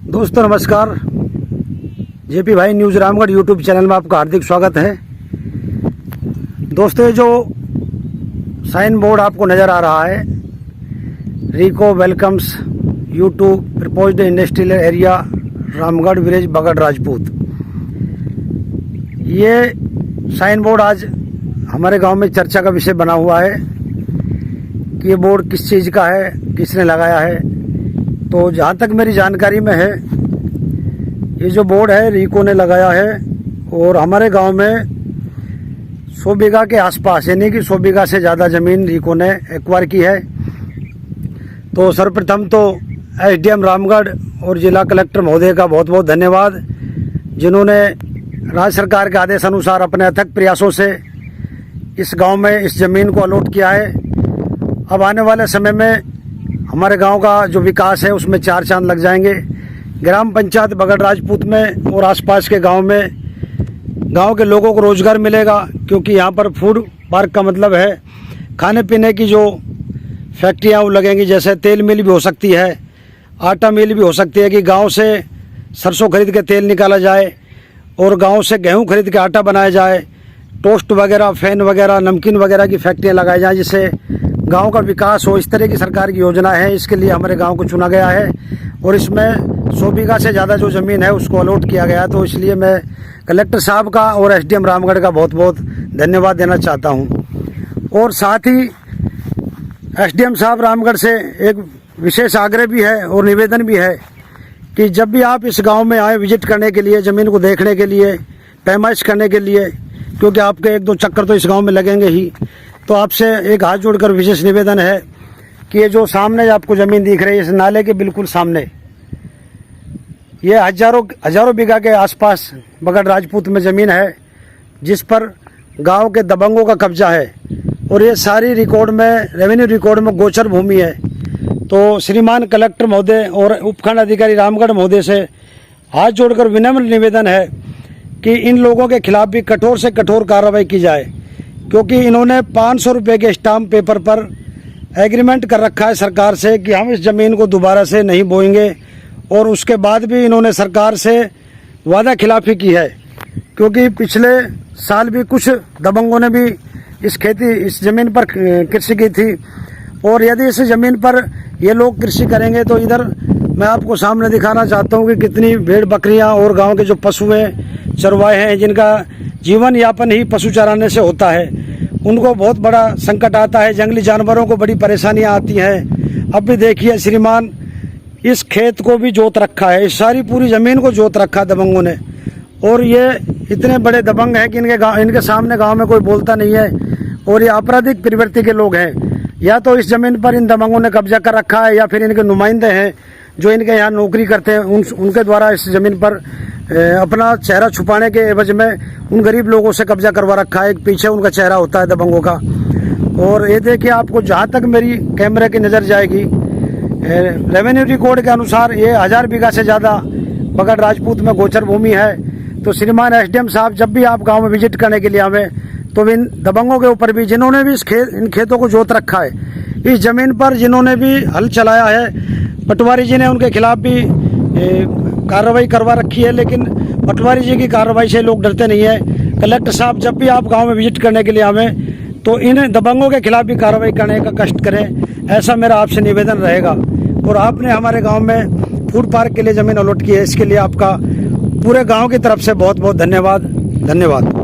दोस्तों नमस्कार। जेपी भाई न्यूज़ रामगढ़ यूट्यूब चैनल में आपका हार्दिक स्वागत है। दोस्तों, जो साइन बोर्ड आपको नज़र आ रहा है, RIICO welcomes YouTube proposed industrial area Ramgarh village Bagad Rajput, ये साइन बोर्ड आज हमारे गांव में चर्चा का विषय बना हुआ है कि ये बोर्ड किस चीज़ का है, किसने लगाया है। तो जहाँ तक मेरी जानकारी में है, ये जो बोर्ड है रिको ने लगाया है और हमारे गांव में 100 बीघा के आसपास, यानी कि 100 बीघा से ज़्यादा ज़मीन रिको ने एक्वायर की है। तो सर्वप्रथम तो एसडीएम रामगढ़ और जिला कलेक्टर महोदय का बहुत बहुत धन्यवाद, जिन्होंने राज्य सरकार के आदेश अनुसार अपने अथक प्रयासों से इस गांव में इस ज़मीन को अलॉट किया है। अब आने वाले समय में हमारे गांव का जो विकास है उसमें चार चांद लग जाएंगे। ग्राम पंचायत बगड़ राजपूत में और आसपास के गांव में गांव के लोगों को रोजगार मिलेगा, क्योंकि यहां पर फूड पार्क का मतलब है खाने पीने की जो फैक्ट्रियां वो लगेंगी। जैसे तेल मिल भी हो सकती है, आटा मिल भी हो सकती है कि गांव से सरसों खरीद के तेल निकाला जाए और गांव से गेहूं खरीद के आटा बनाया जाए। टोस्ट वगैरह, फैन वगैरह, नमकीन वगैरह की फैक्ट्रियाँ लगाई जाएँ, जिससे गांव का विकास हो। इस तरह की सरकार की योजना है, इसके लिए हमारे गांव को चुना गया है और इसमें 100 बीघा से ज़्यादा जो ज़मीन है उसको अलॉट किया गया है। तो इसलिए मैं कलेक्टर साहब का और एसडीएम रामगढ़ का बहुत बहुत धन्यवाद देना चाहता हूं। और साथ ही एसडीएम साहब रामगढ़ से एक विशेष आग्रह भी है और निवेदन भी है कि जब भी आप इस गाँव में आए विजिट करने के लिए, ज़मीन को देखने के लिए, पैमाइश करने के लिए, क्योंकि आपके एक दो चक्कर तो इस गाँव में लगेंगे ही, तो आपसे एक हाथ जोड़कर विशेष निवेदन है कि ये जो सामने आपको ज़मीन दिख रही है, इस नाले के बिल्कुल सामने ये हजारों बीघा के आसपास बगड़ राजपूत में ज़मीन है, जिस पर गांव के दबंगों का कब्जा है और ये सारी रिकॉर्ड में, रेवेन्यू रिकॉर्ड में गोचर भूमि है। तो श्रीमान कलेक्टर महोदय और उपखंड अधिकारी रामगढ़ महोदय से हाथ जोड़कर विनम्र निवेदन है कि इन लोगों के खिलाफ भी कठोर से कठोर कार्रवाई की जाए, क्योंकि इन्होंने 500 रुपये के स्टाम्प पेपर पर एग्रीमेंट कर रखा है सरकार से कि हम इस ज़मीन को दोबारा से नहीं बोएंगे। और उसके बाद भी इन्होंने सरकार से वादा खिलाफी की है, क्योंकि पिछले साल भी कुछ दबंगों ने भी इस ज़मीन पर कृषि की थी। और यदि इस ज़मीन पर ये लोग कृषि करेंगे तो इधर मैं आपको सामने दिखाना चाहता हूँ कि कितनी भेड़ बकरियाँ और गाँव के जो पशु हैं, चरवाहे हैं, जिनका जीवन यापन ही पशु चराने से होता है, उनको बहुत बड़ा संकट आता है। जंगली जानवरों को बड़ी परेशानियां आती हैं। अब भी देखिए श्रीमान, इस खेत को भी जोत रखा है, इस सारी पूरी ज़मीन को जोत रखा है दबंगों ने। और ये इतने बड़े दबंग हैं कि इनके सामने गांव में कोई बोलता नहीं है और ये आपराधिक प्रवृत्ति के लोग हैं। या तो इस ज़मीन पर इन दबंगों ने कब्जा कर रखा है, या फिर इनके नुमाइंदे हैं जो इनके यहाँ नौकरी करते हैं, उनके द्वारा इस ज़मीन पर अपना चेहरा छुपाने के एवज में उन गरीब लोगों से कब्जा करवा रखा है। एक पीछे उनका चेहरा होता है दबंगों का। और ये देखिए, आपको जहाँ तक मेरी कैमरे की नज़र जाएगी, रेवेन्यू रिकॉर्ड के अनुसार ये 1000 बीघा से ज़्यादा बगड़ राजपूत में गोचर भूमि है। तो श्रीमान एसडीएम साहब, जब भी आप गाँव में विजिट करने के लिए आवें, तो इन दबंगों के ऊपर भी, जिन्होंने भी इन खेतों को जोत रखा है, इस ज़मीन पर जिन्होंने भी हल चलाया है, पटवारी जी ने उनके खिलाफ भी कार्रवाई करवा रखी है। लेकिन पटवारी जी की कार्रवाई से लोग डरते नहीं है। कलेक्टर साहब, जब भी आप गांव में विजिट करने के लिए आवें तो इन दबंगों के खिलाफ भी कार्रवाई करने का कष्ट करें, ऐसा मेरा आपसे निवेदन रहेगा। और आपने हमारे गांव में फूड पार्क के लिए ज़मीन अलॉट की है, इसके लिए आपका पूरे गांव की तरफ से बहुत बहुत धन्यवाद।